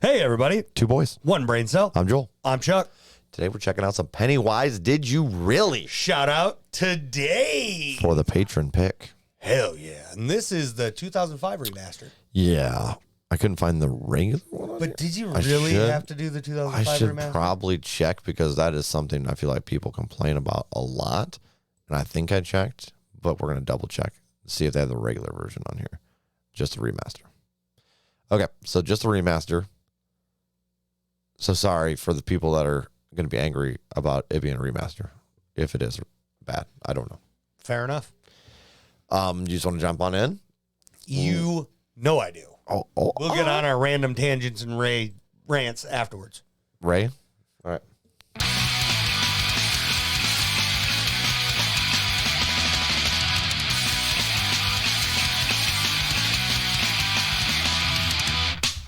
Hey, everybody. Two boys. One brain cell. I'm Joel. I'm Chuck. Today we're checking out some Pennywise. Did you really? Shout out today. For the patron pick. Hell yeah. And this is the 2005 remaster. Yeah. I couldn't find the regular one. But did you really have to do the 2005 I should remaster? probably check because that is something I feel like people complain about a lot. And I think I checked, but we're going to double check. See if they have the regular version on here. Just the remaster. Okay, so just the remaster. So sorry for the people that are going to be angry about it being a remaster. If it is bad, I don't know. Fair enough. You just want to jump on in? You know I do. We'll get on Oh. our random tangents and rants afterwards. Ray? All right.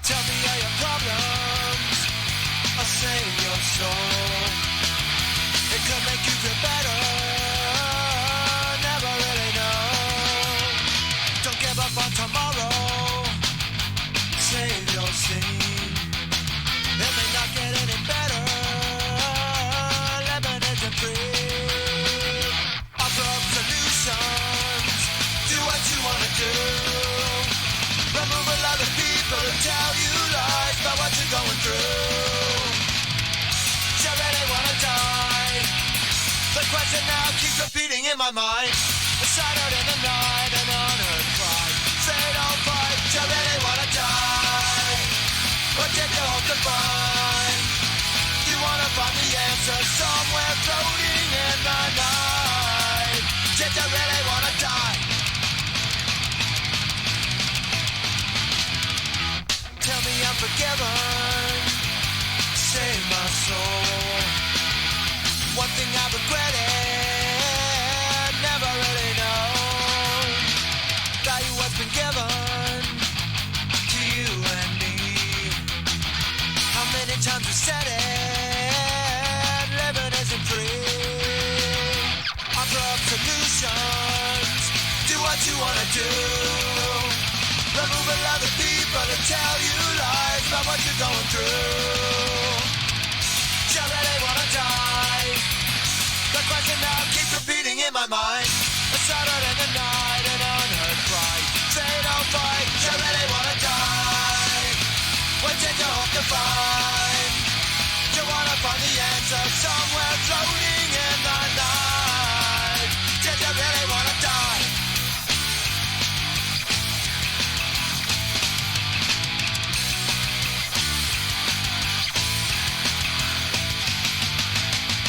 Tell me all your problems, I'll save your soul. It could make you feel better, never really know. Don't give up on tomorrow, save your scene. It may not get any better, living isn't free. Offer up solutions, do what you wanna do. Remove a lot of people who tell you lies about what you're going through. You really wanna die? The question now keeps repeating in my mind. A silent in the night, an unheard cry. Say don't fight, you really wanna die? What did you hope to find? You wanna find the answer somewhere floating in the night. Did you really wanna die? Tell me I'm forgiven, save my soul. One thing I regretted, never really know. Value what's been given to you and me. How many times we said it, living isn't free. Offer up solutions, do what you wanna do. Remove a lot of people to tell you lies about what you're going through. You really wanna die? The question now keeps repeating in my mind. A silent in the night, an unheard cry. Say don't fight, you really wanna die? What did you hope to find? You wanna find the answer somewhere floating in the night. Did you really wanna die?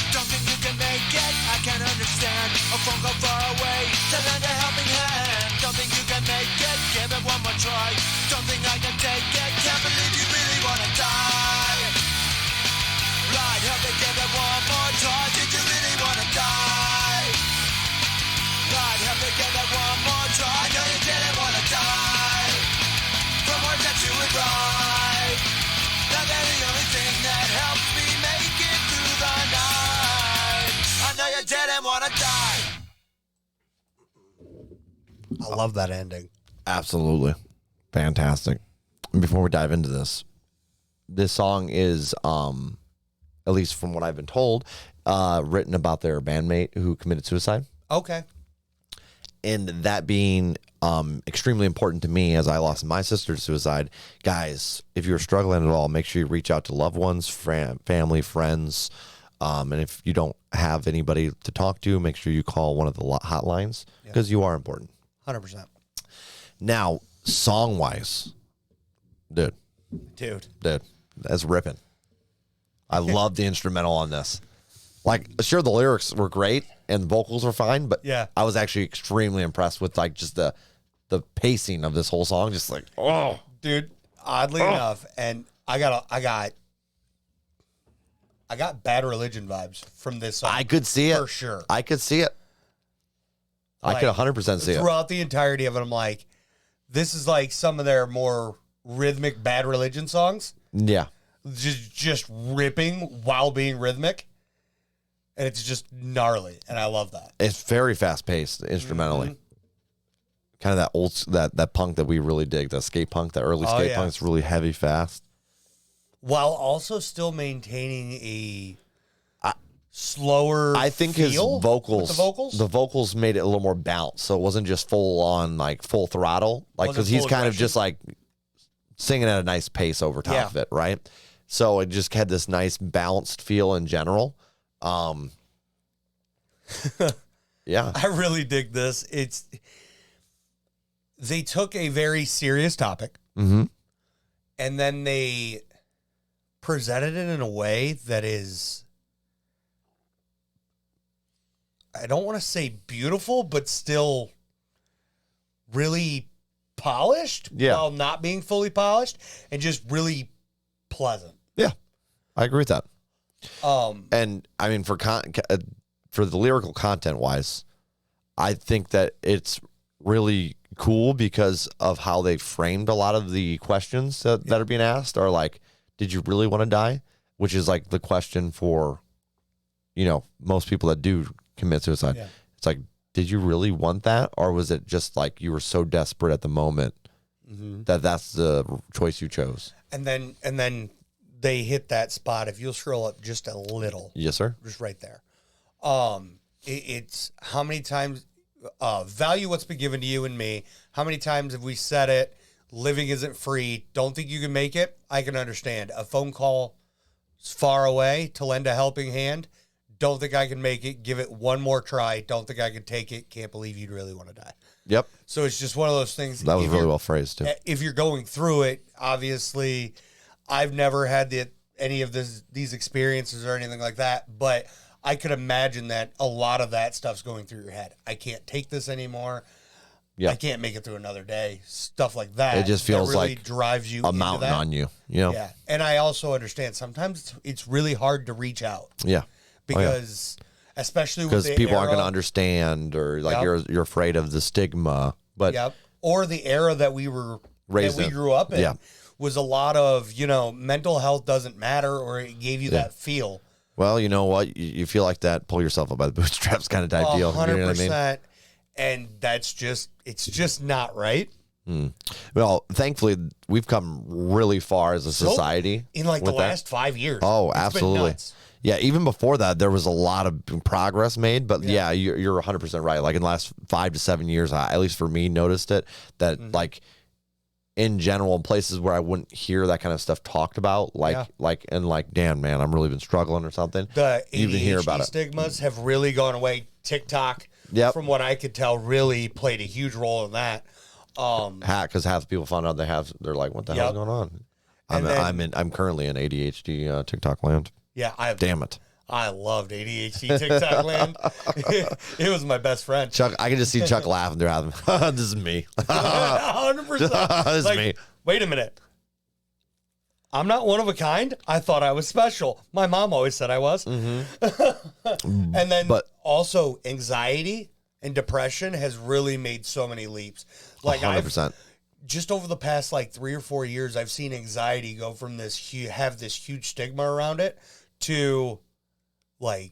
Don't think you can make it, I can't understand. A phone call far away, to lend a helping hand. Don't think you can make it, give it one more try. Don't think I can take it, can't believe you really wanna die. Right, help me give it one more try. Did you really wanna die? Right, help me give it one more try. I know you didn't wanna die. From words that you would write. Now they're the only thing that helps me make it through the night. I know you didn't wanna die. I love that ending. Absolutely. Fantastic. And before we dive into this song is, at least from what I've been told, written about their bandmate who committed suicide. Okay. And that being extremely important to me as I lost my sister to suicide. Guys, if you're struggling at all, make sure you reach out to loved ones, family, friends. And if you don't have anybody to talk to, make sure you call one of the hotlines because you are important. 100%. Now, song-wise, dude, that's ripping. I love the instrumental on this. Like, sure, the lyrics were great and the vocals were fine, but Yeah. I was actually extremely impressed with like just the pacing of this whole song. Just like, oh, Dude, oddly enough, and I got Bad Religion vibes from this song. I could see it for sure. I could see it. I could 100% see it. Throughout the entirety of it, I'm like, this is like some of their more rhythmic Bad Religion songs. Yeah. Just ripping while being rhythmic. And it's just gnarly. And I love that. It's very fast paced instrumentally. Kind of that punk that we really dig, the skate punk, the early skate punk. It's really heavy, fast. while also still maintaining a slower. I think feel his vocals, with the vocals made it a little more balanced, so it wasn't just full on like full throttle, like because Wasn't he's full kind of aggression. just like singing at a nice pace over top Yeah. of it, right? So it just had this nice balanced feel in general. Yeah, I really dig this. They took a very serious topic, mm-hmm. and then they presented it in a way that is, I don't want to say beautiful, but still really polished, Yeah. while not being fully polished, and just really pleasant. Yeah, I agree with that. Um, And I mean, for the lyrical content wise, I think that it's really cool because of how they framed a lot of the questions that are being asked are like, did you really want to die? Which is like the question for, most people that do commit suicide. Yeah. It's like, did you really want that? Or was it just like you were so desperate at the moment that that's the choice you chose? and then they hit that spot. If you'll scroll up just a little, Yes, sir. just right there. It's how many times value what's been given to you and me. How many times have we said it? Living isn't free. Don't think you can make it. I can understand. A phone call is far away to lend a helping hand. Don't think I can make it. Give it one more try. Don't think I can take it. Can't believe you'd really want to die. Yep. So it's just one of those things. That was if really you're- well phrased too. If you're going through it, obviously, I've never had any of these experiences or anything like that, but I could imagine that a lot of that stuff's going through your head. I can't take this anymore. Yeah. I can't make it through another day. Stuff like that. It just that feels really like drives you A into mountain that. on you, Yeah, and I also understand sometimes it's really hard to reach out Yeah. because, especially with Because the people aren't going to era- understand, or like Yep. you're afraid of the stigma. But Yep. Or the era that we were Raised that we in. grew up in Yeah. was a lot of, mental health doesn't matter, or it gave you Yeah. that feel. well, you know what? You feel like that pull yourself up by the bootstraps kind of type deal. You know 100%. what I mean? And it's just not right. Well, thankfully, we've come really far as a So, society. In like the with that. last 5 years. Oh, It's been absolutely. nuts. Yeah, even before that, there was a lot of progress made. But yeah, you're 100% right. Like in the last 5 to 7 years, at least for me, noticed it that Mm-hmm. like in general, in places where I wouldn't hear that kind of stuff talked about, damn man, I'm really been struggling or something. The You even hear about ADHD it. stigmas have really gone away. TikTok, Yep. from what I could tell, really played a huge role in that. Because half the people found out they're like, what the Yep. hell's going on? And then- I'm currently in ADHD TikTok land. Yeah, Damn it. I loved ADHD TikTok land. It was my best friend. Chuck, I can just see Chuck laughing. They're having, this is me. 100%. This is Like, me. wait a minute. I'm not one of a kind. I thought I was special. My mom always said I was. And then But- also anxiety and depression has really made so many leaps. Like 100%. just over the past like 3 or 4 years, I've seen anxiety go from have this huge stigma around it to like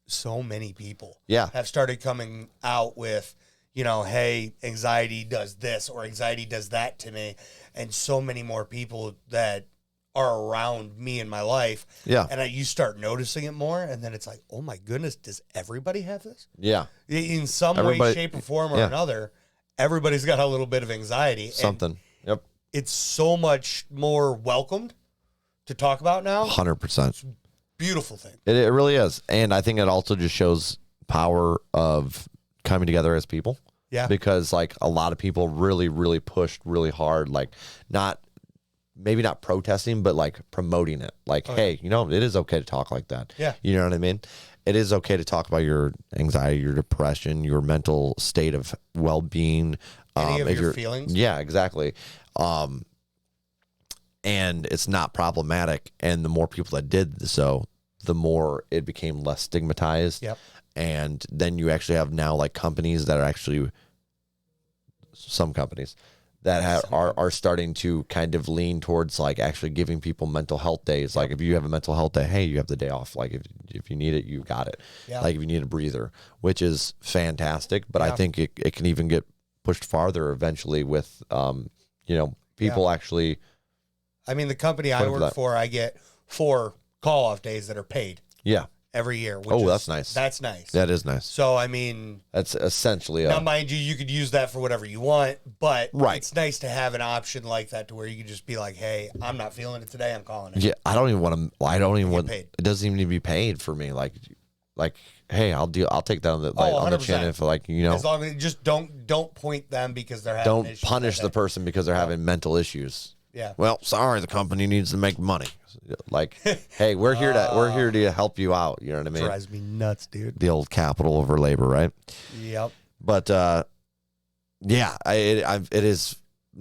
so many people Yeah. have started coming out with, hey, anxiety does this or anxiety does that to me. And so many more people that are around me in my life. Yeah. And you start noticing it more. And then it's like, oh my goodness, does everybody have this? Yeah. In some way, Everybody- shape, or form or yeah. another, everybody's got a little bit of anxiety. And Something. Yep. it's so much more welcomed to talk about now. 100%. Beautiful thing. It really is. And I think it also just shows power of coming together as people. Yeah. Because like a lot of people really, really pushed really hard, like maybe not protesting, but like promoting it. Like, hey, it is okay to talk like that. Yeah. You know what I mean? It is okay to talk about your anxiety, your depression, your mental state of well-being. Any of if your you're- feelings. Yeah, exactly. And it's not problematic. And the more people that did so, the more it became less stigmatized. Yep. And then you actually have now like companies that are actually some companies that are starting to kind of lean towards like actually giving people mental health days. Like if you have a mental health day, hey, you have the day off. Like if you need it, you got it. Yeah. Like if you need a breather, which is fantastic. But I Yeah. think it can even get pushed farther eventually with, people actually I mean, the company I Point for work that. for, I get 4 call-off days that are paid Yeah. every year. Which Oh, that's nice. That's nice. That is nice. So, I mean, That's essentially now, mind you, you could use that for whatever you want, but Right. it's nice to have an option like that to where you can just be like, hey, I'm not feeling it today. I'm calling it. yeah. I don't even want to. I don't even want. paid. It doesn't even need to be paid for me. Like, hey, I'll take that on the Oh, on the chin 100%. if like you know. As long as just don't point them because they're having Don't issues punish that the day. person because they're having mental issues. Yeah. Well, sorry, the company needs to make money. Like, hey, we're here to help you out. You know what I mean? Drives me nuts, dude. The old capital over labor, right? Yep. But yeah, it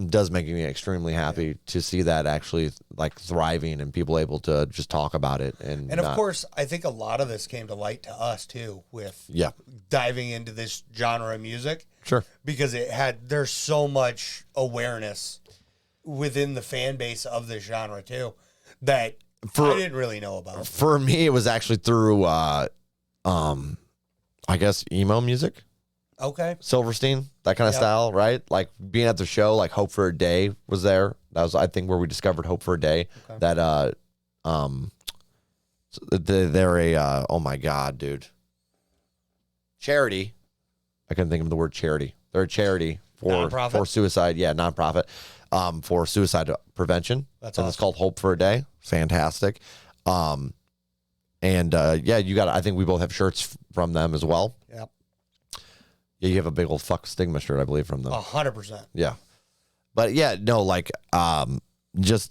does make me extremely happy to see that actually like thriving and people able to just talk about it and of course, I think a lot of this came to light to us too with yeah, diving into this genre of music sure, because there's so much awareness within the fan base of this genre too that I didn't really know about. for me it was actually through I guess emo music. Okay. Silverstein, that kind of Yep. style, right? Like being at the show, like Hope for a Day was there. That was, I think, where we discovered Hope for a Day. Okay. That they're a oh my god, dude, charity. I couldn't think of the word charity. They're a charity Nonprofit? for suicide. Yeah, nonprofit. For suicide prevention. That's and awesome. it's called Hope for a Day. Fantastic. And yeah, you got. I think we both have shirts from them as well. Yep. Yeah, you have a big old fuck stigma shirt, I believe, from them. 100%. Yeah. But yeah, no, like just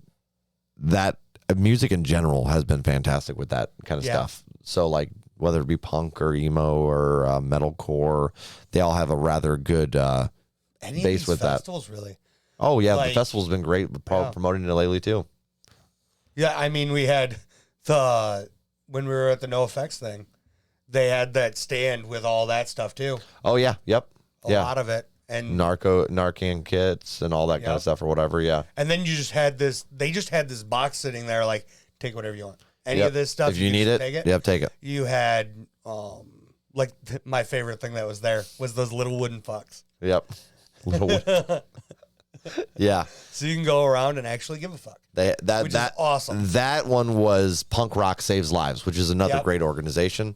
that music in general has been fantastic with that kind of Yeah. stuff. So like whether it be punk or emo or metalcore, they all have a rather good Any base of these with that. festivals, really? Oh yeah, Like- the festival's been great Yeah. promoting it lately too. Yeah, I mean, we had when we were at the NoFX thing, they had that stand with all that stuff too. Oh yeah, yep. A lot of it. And Narcan kits and all that kind Yep. of stuff or whatever, yeah. and then you just had they just had this box sitting there like, take whatever you want. Any Yep. of this stuff, If you can need just it, take it. yep, take it. You had like my favorite thing that was there was those little wooden fucks. Yep. Yeah. So you can go around and actually give a fuck. Which is awesome. That one was Punk Rock Saves Lives, which is another Yep. great organization.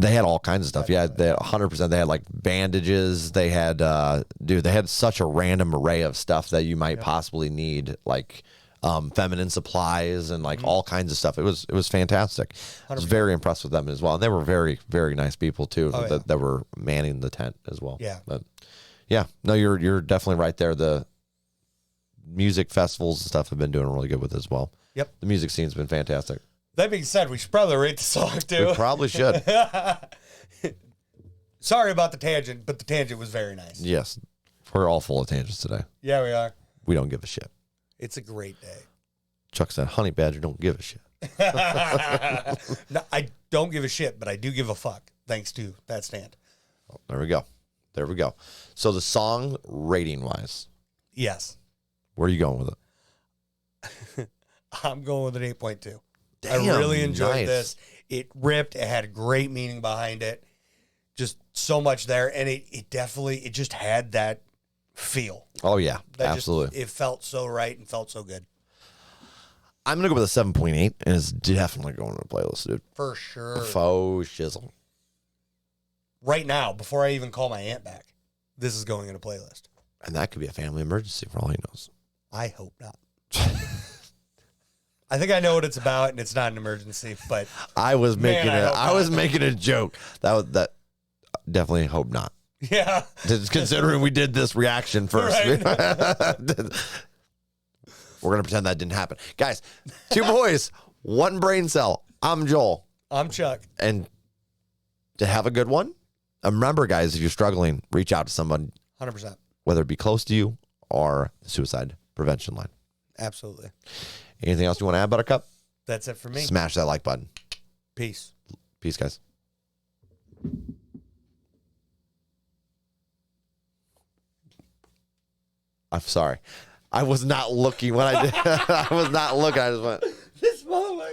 They had all kinds of stuff. Yeah, they had 100%. They had like bandages. They had they had such a random array of stuff that you might possibly need, like feminine supplies and like all kinds of stuff. It was fantastic. I was very impressed with them as well. And they were very, very nice people too that were manning the tent as well. Yeah. But yeah, no, you're definitely right there. The music festivals and stuff have been doing really good with it as well. Yep. The music scene's been fantastic. That being said, we should probably rate the song too. We probably should. Sorry about the tangent, but the tangent was very nice. Yes. We're all full of tangents today. Yeah, we are. We don't give a shit. It's a great day. Chuck said, Honey Badger don't give a shit. No, I don't give a shit, but I do give a fuck, thanks to that stand. Oh, there we go. There we go. So the song rating wise, Yes. where are you going with it? I'm going with an 8.2. I Damn, really enjoyed nice. this. It ripped. It had a great meaning behind it. Just so much there. And it definitely, it just had that feel. Oh yeah, That absolutely. it felt so right and felt so good. I'm gonna go with a 7.8, and it's definitely going to the playlist, dude. For sure. Faux shizzle. Right now, before I even call my aunt back, this is going in a playlist. And that could be a family emergency for all he knows. I hope not. I think I know what it's about, and it's not an emergency, but I was making I hope I was making a joke. That definitely hope not. yeah. Just considering we did this reaction first. Right. We're gonna pretend that didn't happen. Guys, 2 boys, 1 brain cell. I'm Joel. I'm Chuck. And to have a good one, remember, guys, if you're struggling, reach out to someone, 100%. whether it be close to you or the suicide prevention line. Absolutely. Anything else you want to add, Buttercup? That's it for me. Smash that like button. Peace. Peace, guys. I'm sorry. I was not looking when I did. I was not looking. I just went. This motherfucker.